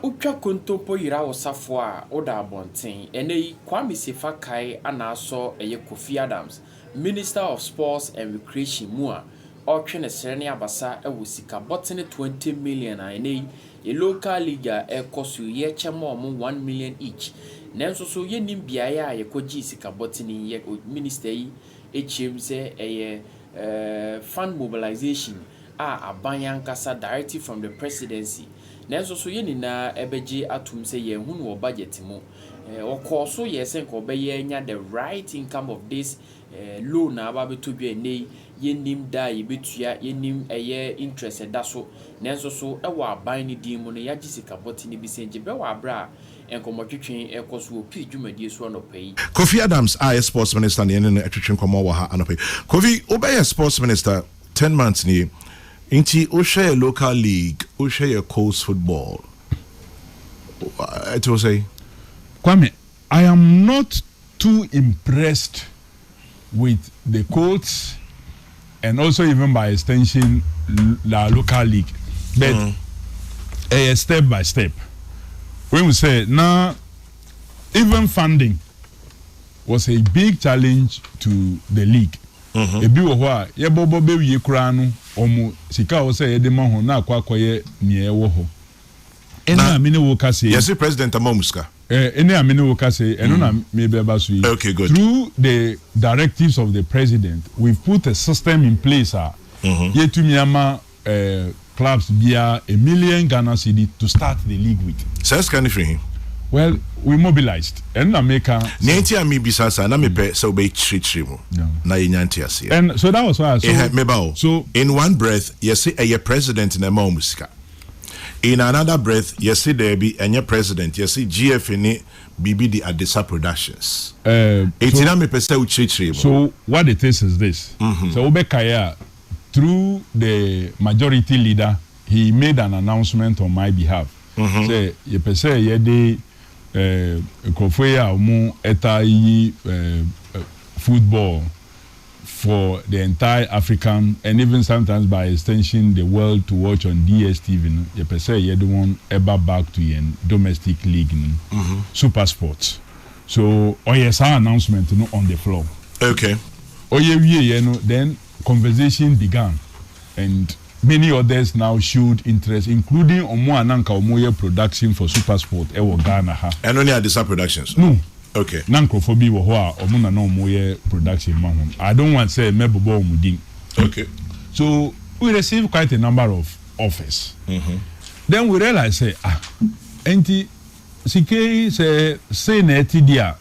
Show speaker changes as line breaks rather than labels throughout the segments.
utwa kontopo yira wosafo a oda abonten ene Kwame Sefa Kayi anaso eye Kofi Adams Minister of Sports and Recreation mu a otwene serene abasa ewo sika botene 20 million ene ye local league ekoso ye chema omo 1 million each nanso so ye nim biaye a ye koji sika botene ye minister yi echem se eye fund mobilization a ankasa directive from the presidency. Nanso so ye nyina ebeje atum se ye hu no budget mu okoso ye sen ko be ye nya the right income of this loan aba betodwe nei ye nim da ye betua ye nim eye interest da so nanso so ewa aban ni din mu no ya gisika boti ni bisenje be wa bra enkomotwetwen ekoso opi dwumadie so no pay.
Kofi Adams sports minister ne ne atwetwen komo wa ha anope. Kofi obey sports minister 10 months ni Inti Osha local league, Osha coast football. It was say,
Kwame, I am not too impressed with the coach and also even by extension the local league. But step by step. When we say now, even funding was a big challenge to the league. Ebi wo ho a ye bobo be wie kura no omo sika wo say ye de ma ho na akwakoye ne e wo ho eni amene wo ka say
yes president amomuska
eni amene wo ka say eno na me be ba so yi
okay good
through the directives of the president we've put a system in place ye tumi ama clubs bia $1 million Ghana cedi to start the league with
says can for him.
Well, we mobilized and America.
Nanti ami bisasa na mepe so be chichimu na yenyanti ase.
And so that was why
so in one breath you say a president na mamusika. In another breath you say there be a president you say GF ni BBD Adesa Productions. Etina mepe say chichimu.
So what it is this. So Kayi through the majority leader he made an announcement on my behalf. Say ye pese ye de Kofi omo eta yi football for the entire African and even sometimes by extension the world to watch on DSTV. You per se you don't ever back to yen domestic league, super sports. So yes, our announcement on the floor.
Okay.
Then conversation began and many others now showed interest, including Omoye production for Super Sport. Ghana.
And only Adesa Productions?
No.
Okay.
Nankrofobi Omuna no Moye production. I don't want to say Mebobo Mudin.
Okay.
So we received quite a number of offers. Then we realized, Enti Sike say na AtiGya.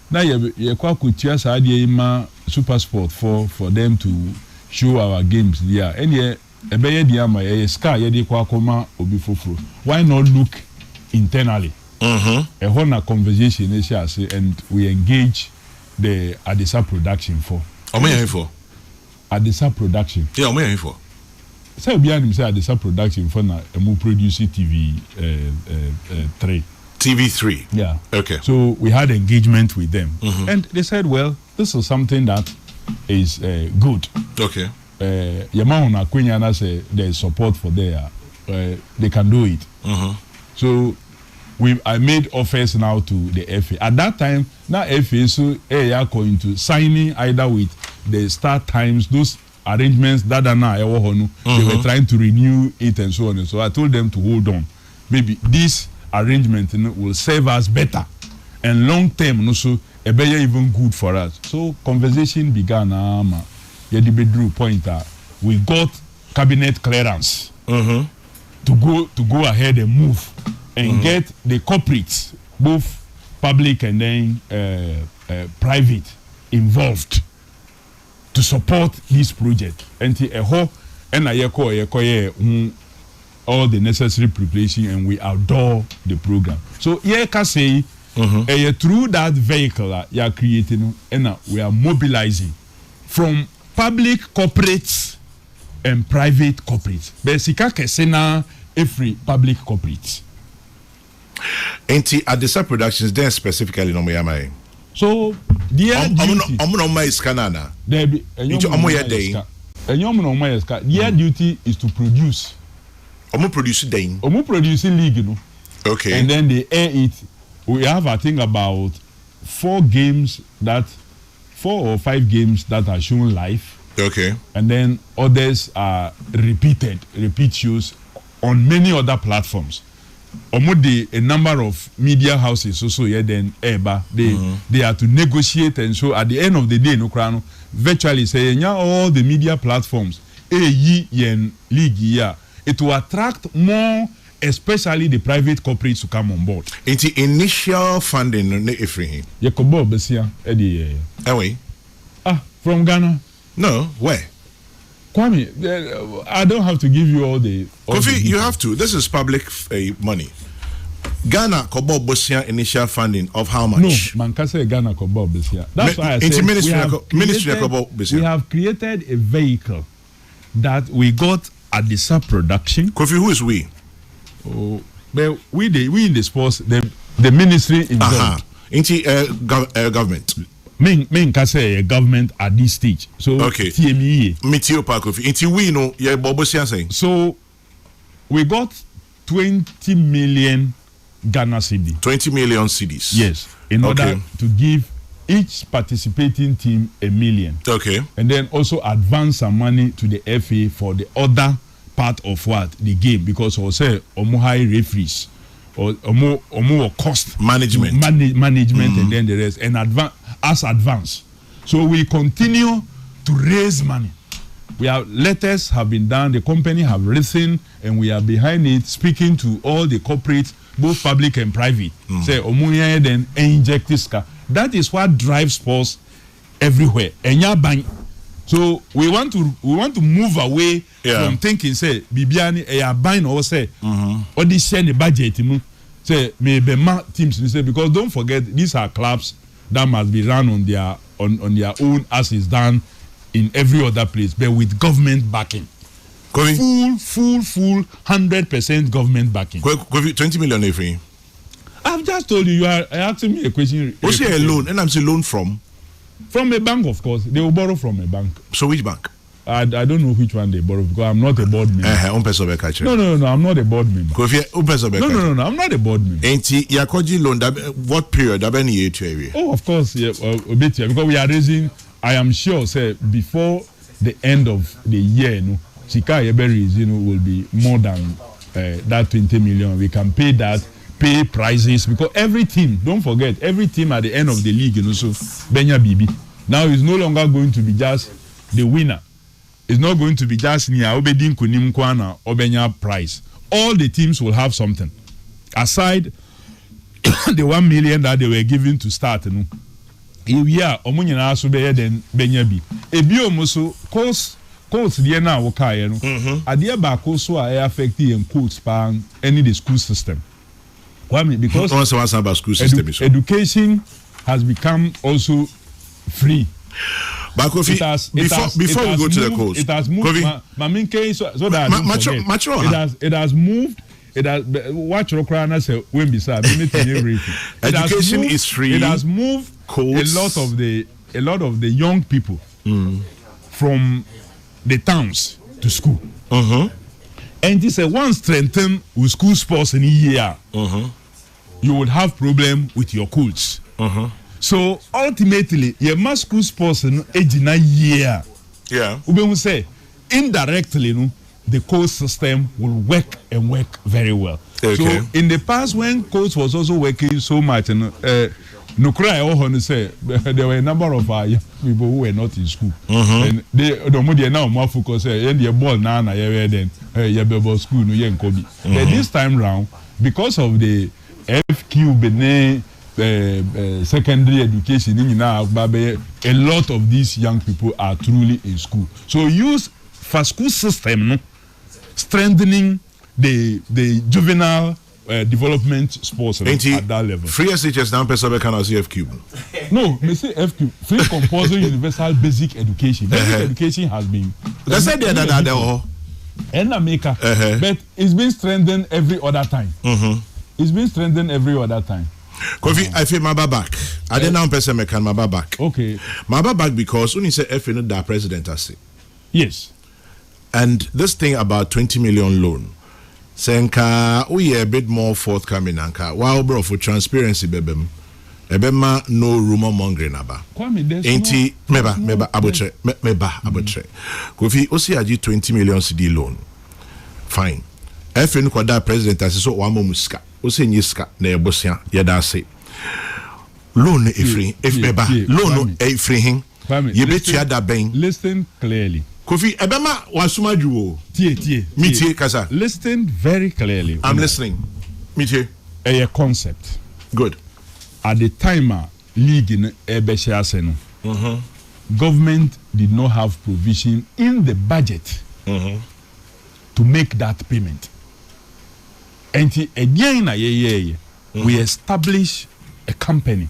Na ye kwa kutia sa ima Super Sport for them to show our games there. And ebeye diama ska ye de kwa koma obi foforo why not look internally a whole conversation is say and we engage the Adesa production for Adesa production say bianim say Adesa production for na emu produce TV3 yeah
okay
so we had engagement with them and they said well this is something that is good
okay
Yamahona Queen say there's support for there. They can do it. So I made offers now to the FA. At that time, now FA so going to signing either with the start times, those arrangements that are now they were trying to renew it and so on. And so I told them to hold on. Maybe this arrangement will serve us better and long term also even good for us. So conversation began. We got cabinet clearance to go ahead and move and get the corporates, both public and then private, involved to support this project. And all the necessary preparation, and we outdoor the program. So here can say through that vehicle you are creating, and we are mobilizing from public corporates and private corporates. Basically, kesena every public corporates.
Enti Adesa Productions then specifically no moyama.
So their duty is to produce.
Produce
league no.
Okay.
And then they air it. We have, I think, about 4 or 5 games that are shown live.
Okay.
And then others are repeat shows on many other platforms. A number of media houses also then they are to negotiate, and so at the end of the day, virtually say all the media platforms league it will attract more, especially the private corporates to come on board.
It's the initial funding Ephraim.
From Ghana.
No, where?
Kwame, I don't have to give you all the.
Kofi, you have to. This is public money. Ghana Kobo Bosia initial funding of how much?
No, Mankasa Ghana Kobo Bosia. That's why I said we have created a vehicle that we got at the sub production.
Kofi, who is we?
Oh, but we in the sports, the ministry involved.
Government.
Men can say government at this stage. So
okay.
TME.
Meteo Kofi. Inti we know yeah Bobosia saying.
So we got 20 million Ghana cedi. 20
million cedis.
Yes. In order to give each participating team $1 million.
Okay.
And then also advance some money to the FA for the other part of the game, because also high referees or more cost
management
and then the rest, and advance. So we continue to raise money. Letters have been done, the company have written, and we are behind it, speaking to all the corporates, both public and private. Say then inject this car. That is what drives sports everywhere. So we want to move away from thinking say Bibiani buying or say or this share the budget say maybe teams say, because don't forget these are clubs that must be run on their own as is done in every other place, but with government backing. Full 100% government backing.
20 million every.
I've just told you are asking me a question.
What's a loan? And I'm saying loan from
a bank, of course. They will borrow from a bank.
So which bank?
I don't know which one they borrow, because I'm not a board member. No, I'm not a board member. No, I'm not a board member.
Yakoji loan, what period?
Oh, of course, yeah, a bit, yeah, because we are raising, I am sure, say, before the end of the year, Chika Yeberis, will be more than that 20 million. We can pay that, pay prices, because every team, don't forget, every team at the end of the league, so Benya Bibi. Now it's no longer going to be just the winner. It's not going to be just near Obedin Kunim Kwana or Benya prize. All the teams will have something. Aside the 1 million that they were given to start, yeah, Omunyana Subaya then Benya Bi. Ebio Muso, course the na Wokaya, Adia Bako so are affecting and coach span any the school system. Because
about school system
education has become also free.
But Kofi, before we go to the coast,
it has moved. My main case, so that it has moved. It has watch Rokrana say when beside
education is free.
It has moved a lot of the young people from the towns to school. And it's a one strengthen with school sports in a year. You would have problem with your coach. So ultimately, your mass school sports in age in a year.
Yeah.
We will say indirectly, the coach system will work and work very well.
Okay.
So in the past, when coach was also working so much, nokore say there were a number of young people who were not in school, and they now more focus and the ball now then school But this time round, because of the FQ Benin secondary education a lot of these young people are truly in school. So use for school system strengthening the juvenile development sports at that level.
Free SHS now person can see FQ.
No, me say FQ free compulsory universal basic education. Basic education has been
that's said that
but it's been strengthened every other time. It's been strengthened every other time.
Kofi, I feel my back. I didn't know person me can my back.
Okay.
My back because when you say FA not that president I say.
Yes.
And this thing about 20 million loan, Senka, we are a bit more forthcoming, Anka. Wow, bro, for transparency, bebem. Ebema no rumor mongering aba. Ain't meba abutre. Kofi osi aji 20 million CD loan. Fine. FN kwada president asiso wamo muska. Osi nyiska na ebosia yeda se. Loan efri meba loan efri hin. Ye betu ya da ben.
Listen clearly.
Kofi ebema wasuma juwo. Tie kasa.
Listen very clearly.
I'm listening. Tie.
A concept.
Good.
At the time league in Ebeshiaseno, government did not have provision in the budget to make that payment. And again, we established a company.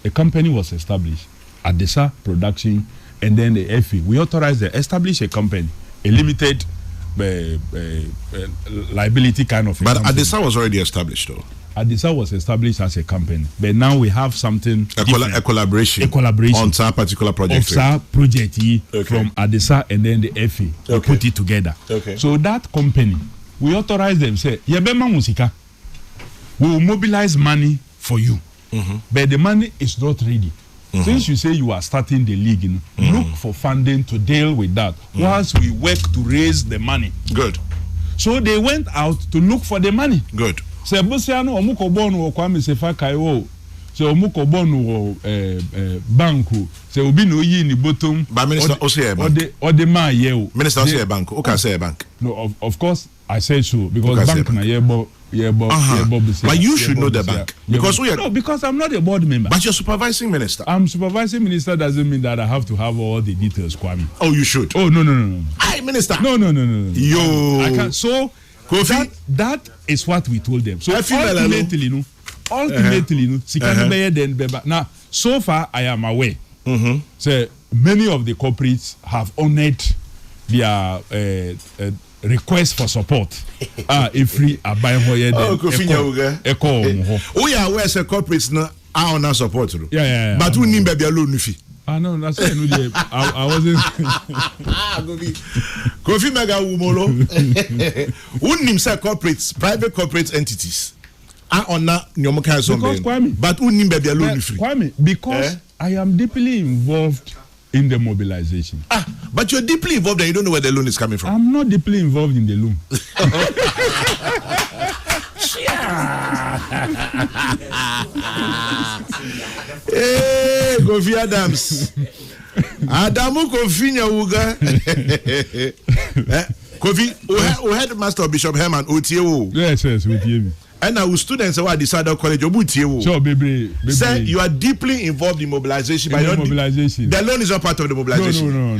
A company was established, AtiGya Production, and then the FA. We authorized to establish a company, a limited liability kind of.
But AtiGya was already established, though.
AtiGya was established as a company, but now we have something
a collaboration on some particular project.
From AtiGya and then the FA. We put it together. So that company, we authorize them, say, Yabema Musika, we will mobilize money for you. But the money is not ready. Since you say you are starting the league, look for funding to deal with that whilst we work to raise the money.
Good.
So they went out to look for the money.
Good.
Se Bosiano omuko bonu Kwame Sefa Kayi se omuko bonu banku se obi no yi ni bottom.
But Minister Ose bank.
Or the man ye.
Minister Ose bank. Okay, say bank.
No, of course I said so because bank na yebo.
But you should know the bank because we are.
No, because I'm not a board member.
But you're supervising minister.
I'm supervising minister doesn't mean that I have to have all the details, Kwame.
Oh, you should.
Oh no.
Hi, minister.
No.
Yo.
I can't. So
Kofi,
that is what we told them. So ultimately, now so far I am aware. So many of the corporates have honored their request for support. If we are buying
Kofi we are aware say corporates now are on support.
Yeah.
But we need baby alone fee.
No, that's why I wasn't.
Kofi mega umolo. Unim say corporates, private corporate entities are on na nyomoka something. But unim baby alone free.
Kwame, because I am deeply involved in the mobilization.
But you're deeply involved and you don't know where the loan is coming from.
I'm not deeply involved in the loan.
Hey, Kofi Adams. Adamu Kofi Nyawuga. Kofi, we had Master Bishop Herman Otiewo.
Yes, Otiewo.
And our students who are decided college Obutiewo.
Sure, baby.
Say you are deeply involved in mobilization.
Mobilization.
The loan is not part of the mobilization.
No.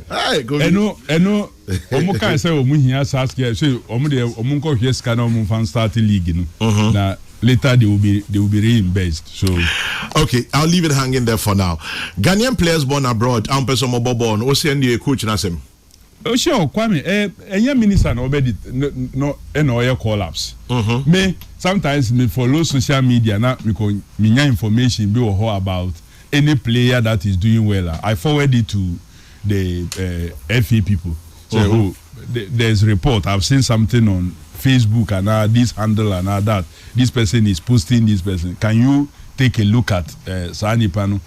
Hi, Kofi.
Eno. Omo kan say omo hia Saskia say omo de omo nko hwe sika na omo fan start league no. Na later they will be reimbursed. So
okay, I'll leave it hanging there for now. Ghanaian players born abroad, person mobile born, o send the coach na sem.
Oh sure, Kwame, enya minister na obedi no oya collapse. Me sometimes me follow social media na me nya information be about any player that is doing well. I forward it to the FA people. So there's report. I've seen something on Facebook and this handle and that. This person is posting this person. Can you take a look at Sanipano?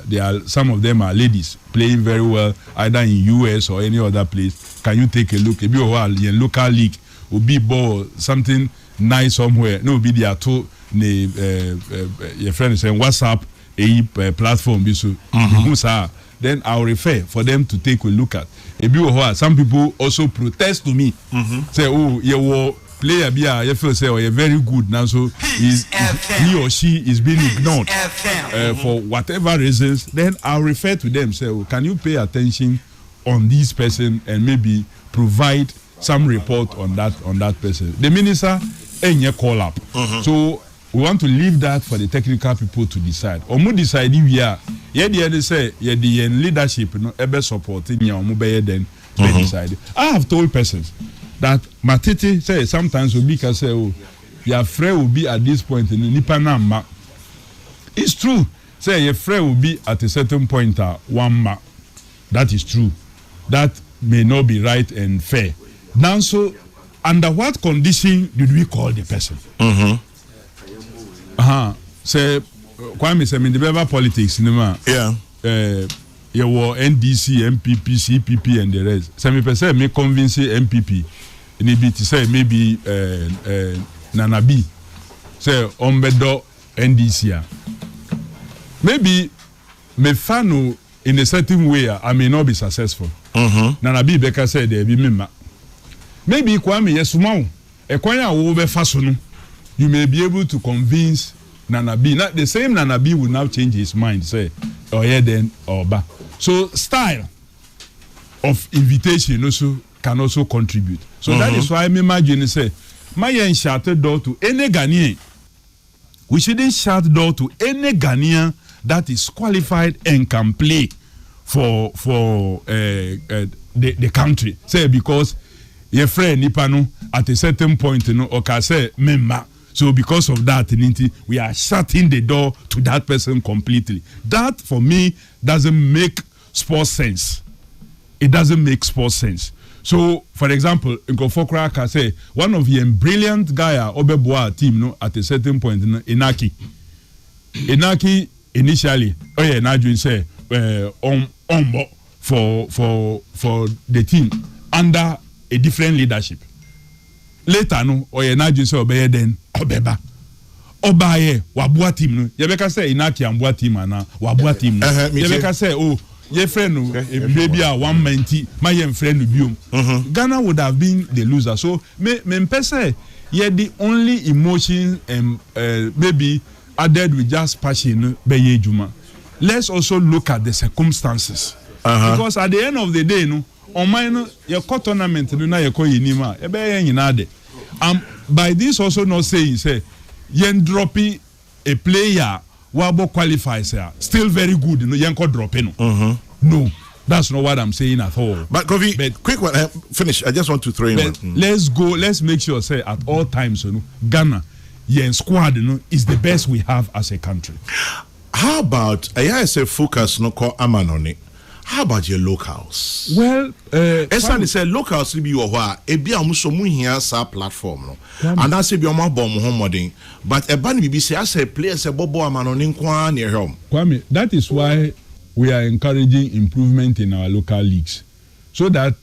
There are some of them are ladies playing very well either in US or any other place. Can you take a look? In local league will be ball something nice somewhere. No, be there to your friend is saying WhatsApp a platform. Then I'll refer for them to take a look at. Some people also protest to me. Say, oh, you player you feel say, oh, you're very good now, so he or she is being ignored for whatever reasons. Then I'll refer to them. Say, oh, can you pay attention on this person and maybe provide some report on that person? The minister ain't call up. So we want to leave that for the technical people to decide. Omu decide we are. They say the leadership no ebe supporting ya omu be then decide. I have told persons that Matete say sometimes we can say, oh, your friend will be at this point in Nipanama. It's true. Say your friend will be at a certain point at 1 mark. That is true. That may not be right and fair. Now so under what condition did we call the person? Say, Kwame say, in the Beba politics,
yeah.
You were NDC, MPP, CPP, and the rest. Some people say, me convince MPP. Maybe to say, maybe Nanabi. Say, Ombedo NDC. Maybe me fano in a certain way, I may not be successful. Nanabi Beka said, there be me. Maybe Kwame, yes, small. A kwanya over fasono. You may be able to convince Nanabi. Not the same Nanabi will now change his mind, say, or yeah, then, or back. So, style of invitation also can also contribute. So, that is why I imagine, say, my shut the door to any Ghanaian. We shouldn't shut the door to any Ghanaian that is qualified and can play for the country. Say, because your friend Nipano at a certain point, you know, or can say, member. So because of that, we are shutting the door to that person completely. That, for me, doesn't make sports sense. It doesn't make sports sense. So, for example, Nkofokra can say, one of the brilliant guy Obeboa team, no, at a certain point, Inaki. Inaki, initially, oh yeah, Najun say, for the team, under a different leadership. Later, no, or ye Najun say, obey then, Obeba. Obaye, wabua team, no. Yebeka say, Inaki and bua team, and wabua team. Yebeka say, oh, your friend, maybe a 190, my young friend will be. Ghana would have been the loser. So, me say, yeah, the only emotion maybe added with just passion, beye juma. Let's also look at the circumstances. Because at the end of the day, no, on mine, your cut tournament, no, you call yinima, ebe yinade. By this also not saying, say, yen dropping a player. Wabo qualifies here. Still very good. No, yanko dropping. No, that's not what I'm saying at all.
But Kofi, quick one. Finish. I just want to throw in one.
Let's go. Let's make sure, say, at all times, you know, Ghana, squad, you know, is the best we have as a country.
How about I say focus no call Amanoni? How about your locals?
Well,
Esan say locals be your ebi amuso mu hia sa platform no. And I say be omo bom homodin. But e ba ni bi say as a players e bobo Amanoni nkwa na ehom.
Kwame, that is why we are encouraging improvement in our local leagues. So that